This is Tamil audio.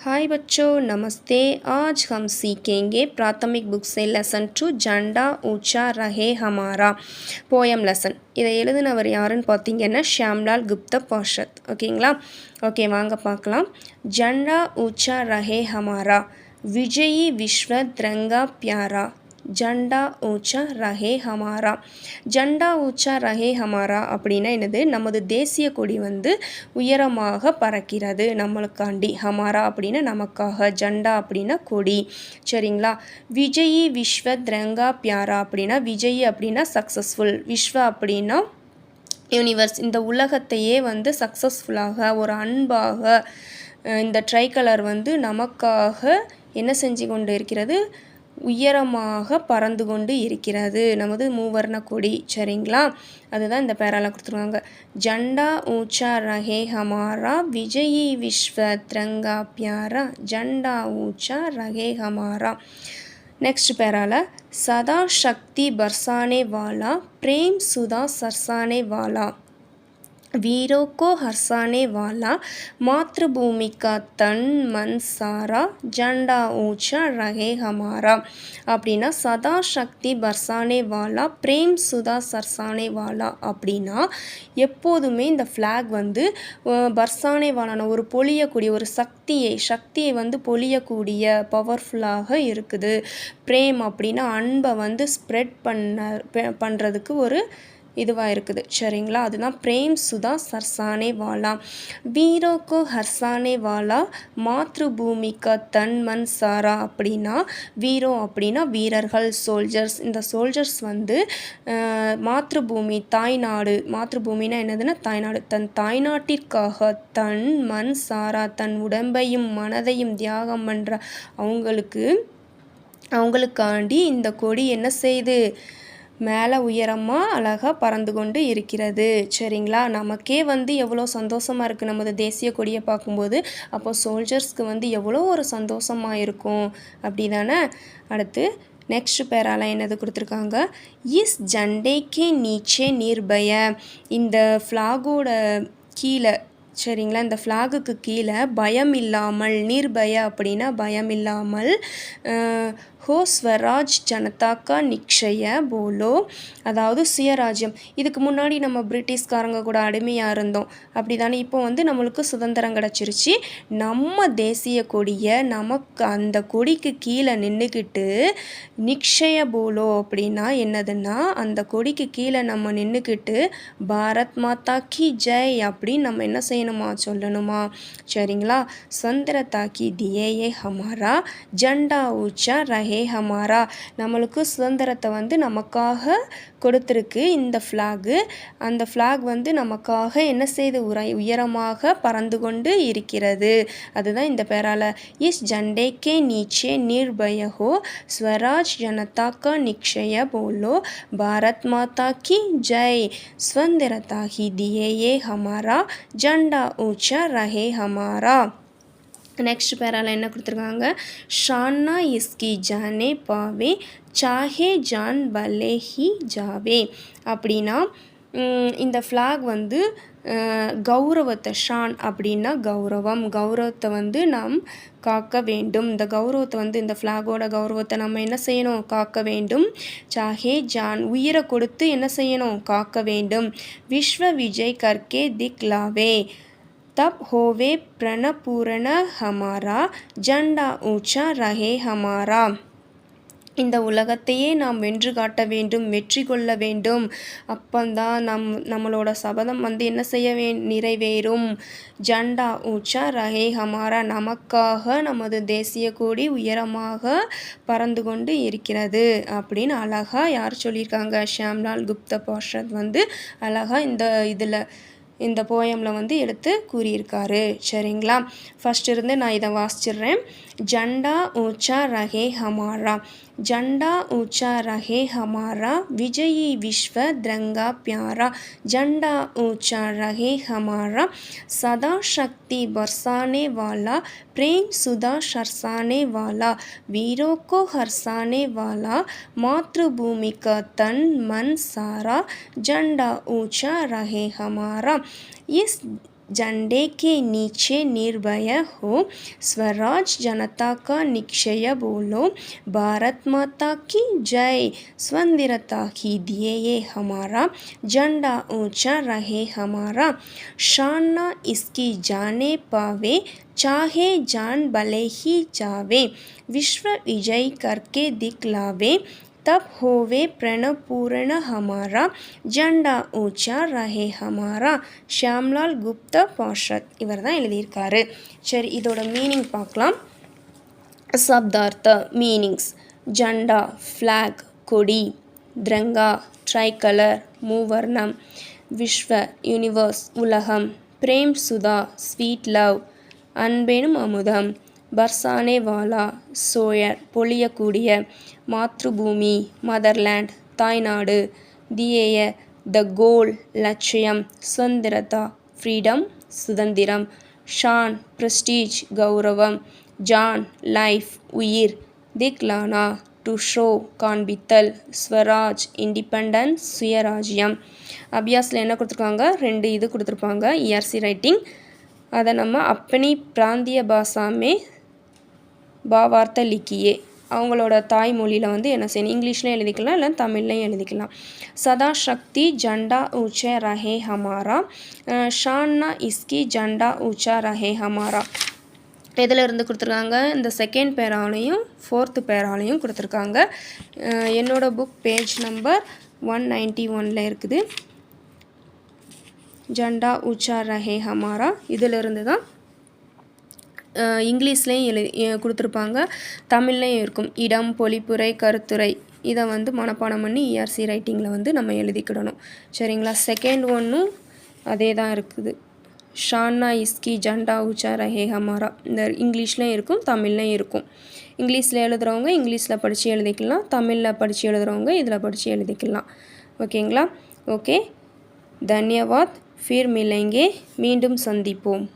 हाय बच्चों, नमस्ते। आज हम सीखेंगे प्राथमिक बुक से लेसन 2 झंडा ऊंचा रहे हमारा போயம் லெசன். இதை எழுதினவர் யாருன்னு பார்த்தீங்கன்னா ஷியாம்லால் குப்தா பார்ஷத். ஓகேங்களா? ஓகே, வாங்க பார்க்கலாம். झंडा ऊंचा रहे हमारा विजयी विश्व तिरंगा प्यारा ஜண்டா ஊச்சா ரஹே ஹமாரா. ஜண்டா ஊச்சா ரஹே ஹமாரா அப்படின்னா என்னது? நமது தேசிய கொடி வந்து உயரமாக பறக்கிறது நம்மளுக்காண்டி. ஹமாரா அப்படின்னா நமக்காக, ஜண்டா அப்படின்னா கொடி. சரிங்களா? விஜயி விஸ்வ திரங்கா பியாரா அப்படின்னா விஜயி அப்படின்னா சக்ஸஸ்ஃபுல், விஸ்வ அப்படின்னா யூனிவர்ஸ், இந்த உலகத்தையே வந்து சக்ஸஸ்ஃபுல்லாக ஒரு அன்பாக இந்த ட்ரை கலர் வந்து நமக்காக என்ன செஞ்சு கொண்டு இருக்கிறது? உயரமாக பறந்து கொண்டு இருக்கிறது நமது மூவர்ண கொடி. சரிங்களா? அதுதான் இந்த பேரால கொடுத்துருவாங்க. ஜண்டா ஊச்சா ரஹே ஹமாரா விஜயி விஸ்வ திரங்கா பியாரா ஜண்டா ஊச்சா ரஹே ஹமாரா. नेक्स्ट पैराला सदा शक्ति बरसाने वाला प्रेम सुधा सरसाने वाला वीरों को हर्षाने वाला मातृभूमि का तन मन सारा झंडा ऊंचा रहे हमारा அப்படின்னா சதா சக்தி பர்சானே வாலா பிரேம் சுதா சர்சானே வாலா அப்படின்னா எப்போதுமே இந்த ஃப்ளாக் வந்து பர்சானே வாலான ஒரு பொழியக்கூடிய ஒரு சக்தியை வந்து பொழியக்கூடிய பவர்ஃபுல்லாக இருக்குது. பிரேம் அப்படின்னா அன்பை வந்து ஸ்ப்ரெட் பண்ணுறதுக்கு ஒரு இதுவாக இருக்குது. சரிங்களா? அதுதான் பிரேம் சுதா சர்சானே வாலா. வீரோக்கு ஹர்சானே வாலா மாத்ருபூமிக்கா தன் மன் சாரா அப்படின்னா வீரோ அப்படின்னா வீரர்கள், சோல்ஜர்ஸ். இந்த சோல்ஜர்ஸ் வந்து மாத்ருபூமி தாய்நாடு, மாத்ருபூமின்னா என்னதுன்னா தாய்நாடு, தன் தாய்நாட்டிற்காக தன் மண் சாரா தன் உடம்பையும் மனதையும் தியாகம் பண்ணுற அவங்களுக்காண்டி இந்த கொடி என்ன செய்யுது? மேலே உயரமாக அழகாக பறந்து கொண்டு இருக்கிறது. சரிங்களா? நமக்கே வந்து எவ்வளோ சந்தோஷமாக இருக்குது நமது தேசிய கொடியை பார்க்கும்போது. அப்போ சோல்ஜர்ஸ்க்கு வந்து எவ்வளோ ஒரு சந்தோஷமாக இருக்கும் அப்படி தானே? அடுத்து நெக்ஸ்ட் பேரால என்னது கொடுத்துருக்காங்க? இஸ் ஜண்டேக்கே நீச்சே நிர்பய. இந்த ஃப்ளாகோட கீழே, சரிங்களா, இந்த ஃப்ளாகுக்கு கீழே பயம் இல்லாமல், நிர்பய அப்படின்னா பயம் இல்லாமல், ஹோ ஸ்வராஜ் ஜனதாக்கா நிக்ஷய போலோ, அதாவது சுயராஜ்யம். இதுக்கு முன்னாடி நம்ம பிரிட்டிஷ்காரங்க கூட அடிமையாக இருந்தோம் அப்படி தானே? இப்போ வந்து நம்மளுக்கு சுதந்திரம் கிடச்சிருச்சு. நம்ம தேசிய கொடியை நமக்கு அந்த கொடிக்கு கீழே நின்றுக்கிட்டு நிக்ஷய போலோ அப்படின்னா என்னதுன்னா அந்த கொடிக்கு கீழே நம்ம நின்றுக்கிட்டு பாரத் மாதா கி ஜெய் அப்படின்னு நம்ம என்ன செய்யணுமா? சொல்லணுமா? சரிங்களா? சுதந்திரதா கி தியே ஹமாரா ஜண்டா ஊச்சா ரஹே ஹமாரா. நம்மளுக்கு சுதந்திரத்தை வந்து நமக்காக கொடுத்துருக்கு இந்த ஃப்ளாகு. அந்த ஃப்ளாக் வந்து நமக்காக என்ன செய்து உயரமாக பறந்து கொண்டு இருக்கிறது. அதுதான் இந்த பேரால. இஸ் ஜண்டே கே நீச்சே நிர்பய ஹோ ஸ்வராஜ் ஜனதா கா நிக்ஷய polo Bharat Mata Ki Jai சுதந்திரதா he தியே Hamara ஜண்டா ஊச்சா ரஹே Hamara. Next பேரால என்ன கொடுத்துருக்காங்க? ஷான்னா இஸ்கி ஜானே பாவே சாஹே ஜான் பலே ஹி ஜாவே அப்படின்னா இந்த ஃப்ளாக் வந்து கௌரவத்தை, ஷான் அப்படின்னா கௌரவம், கௌரவத்தை வந்து நாம் காக்க வேண்டும். இந்த கௌரவத்தை வந்து இந்த ஃப்ளாகோட கௌரவத்தை நம்ம என்ன செய்யணும்? காக்க வேண்டும். சாஹே ஜான் உயிரை கொடுத்து என்ன செய்யணும்? காக்க வேண்டும். விஸ்வ விஜய் கர்கே திக்லாவே தப் ஹோவே பிரணபூரண ஹமாரா ஜண்டா ஊச்சா ரஹே ஹமாரா. இந்த உலகத்தையே நாம் வென்று காட்ட வேண்டும், வெற்றி கொள்ள வேண்டும். அப்பந்தான் நம்மளோட சபதம் வந்து என்ன செய்ய நிறைவேறும். ஜண்டா ஊச்சா ரஹே ஹமாரா நமக்காக நமது தேசிய கொடி உயரமாக பறந்து கொண்டு இருக்கிறது அப்படின்னு அழகாக யார் சொல்லியிருக்காங்க? ஷியாம்லால் குப்தா பார்ஷத் வந்து அழகாக இந்த போயமில் வந்து எடுத்து கூறியிருக்காரு. சரிங்களா? ஃபஸ்ட் இருந்து நான் இதை வாசிச்சிடுறேன். ஜண்டா ஊச்சா ரஹே ஹமாரா झंडा ऊंचा रहे हमारा विजयी विश्व तिरंगा प्यारा झंडा ऊंचा रहे हमारा सदा शक्ति बरसाने वाला प्रेम सुधा सरसाने वाला वीरों को हर्षाने वाला मातृभूमि का तन मन सारा झंडा ऊंचा रहे हमारा. इस झंडे के नीचे निर्भय हो, स्वराज जनता का निश्चय बोलो, भारत माता की जय, स्वतंत्रता की ध्येय हमारा, झंडा ऊंचा रहे हमारा, शान ना इसकी जाने पावे, चाहे जान भले ही जावे, विश्व विजय करके दिखलावे, तब होवे प्रणव पूर्ण हमारा, झंडा ऊंचा रहे हमारा, ஷியாம்லால் குப்தா பாஷத் இவர் தான் எழுதியிருக்காரு. சரி, இதோட மீனிங் பார்க்கலாம். சப்தார்த்த மீனிங்ஸ்: ஜண்டா ஃப்ளாக் கொடி, திரங்கா ட்ரைகலர் மூவர்ணம், விஸ்வ யூனிவர்ஸ் உலகம், பிரேம் சுதா ஸ்வீட் லவ் அன்பெனும் அமுதம், பர்சானே வாலா சோயர் பொழியக்கூடிய, மாத்ருபூமி மதர்லேண்ட் தாய்நாடு, தியேய த கோல் லட்சியம், சுதந்திரதா ஃப்ரீடம் சுதந்திரம், ஷான் பிரஸ்டீஜ் கௌரவம், ஜான் லைஃப் உயிர், திக்லானா டு ஷோ காண்பித்தல், ஸ்வராஜ் இண்டிபெண்டன்ஸ் சுயராஜ்யம். அபியாஸில் என்ன கொடுத்துருக்காங்க? 2 இது கொடுத்துருப்பாங்க ERC ரைட்டிங். அதை நம்ம அப்பனி பிராந்திய பாஷாமே பாவார்த்த லிக்கியே அவங்களோட தாய்மொழியில் வந்து என்ன செய்யணும்? இங்கிலீஷ்லையும் எழுதிக்கலாம், இல்லை தமிழ்லையும் எழுதிக்கலாம். சதா சக்தி ஜண்டா ஊச்சே ரஹே ஹமாரா, ஷான்னா இஸ்கி ஜண்டா ஊச்சா ரஹே ஹமாரா. இதில் இருந்து கொடுத்துருக்காங்க. இந்த செகண்ட் பேராலையும் 4th பேராலையும் கொடுத்துருக்காங்க. என்னோடய புக் பேஜ் நம்பர் 191 இருக்குது. ஜண்டா ஊச்சா ரஹே ஹமாரா இதிலிருந்து தான் இங்கிலீஷ்லேயும் கொடுத்துருப்பாங்க, தமிழ்லையும் இருக்கும். இடம், பொழிப்புரை, கருத்துரை இதை வந்து மனப்பாடம் பண்ணி ERC ரைட்டிங்கில் வந்து நம்ம எழுதிக்கிடணும். சரிங்களா? செகண்ட் ஒன்றும் அதே தான் இருக்குது. ஷான்னா இஸ்கி ஜண்டா ஊச்சா ரஹே ஹமாரா இந்த இங்கிலீஷ்லேயும் இருக்கும், தமிழ்லையும் இருக்கும். இங்கிலீஷில் எழுதுகிறவங்க இங்கிலீஷில் படித்து எழுதிக்கலாம், தமிழில் படித்து எழுதுகிறவங்க இதில் படித்து எழுதிக்கலாம். ஓகேங்களா? ஓகே, தன்யவாத். ஃபிர் மிலேங்கே, மீண்டும் சந்திப்போம்.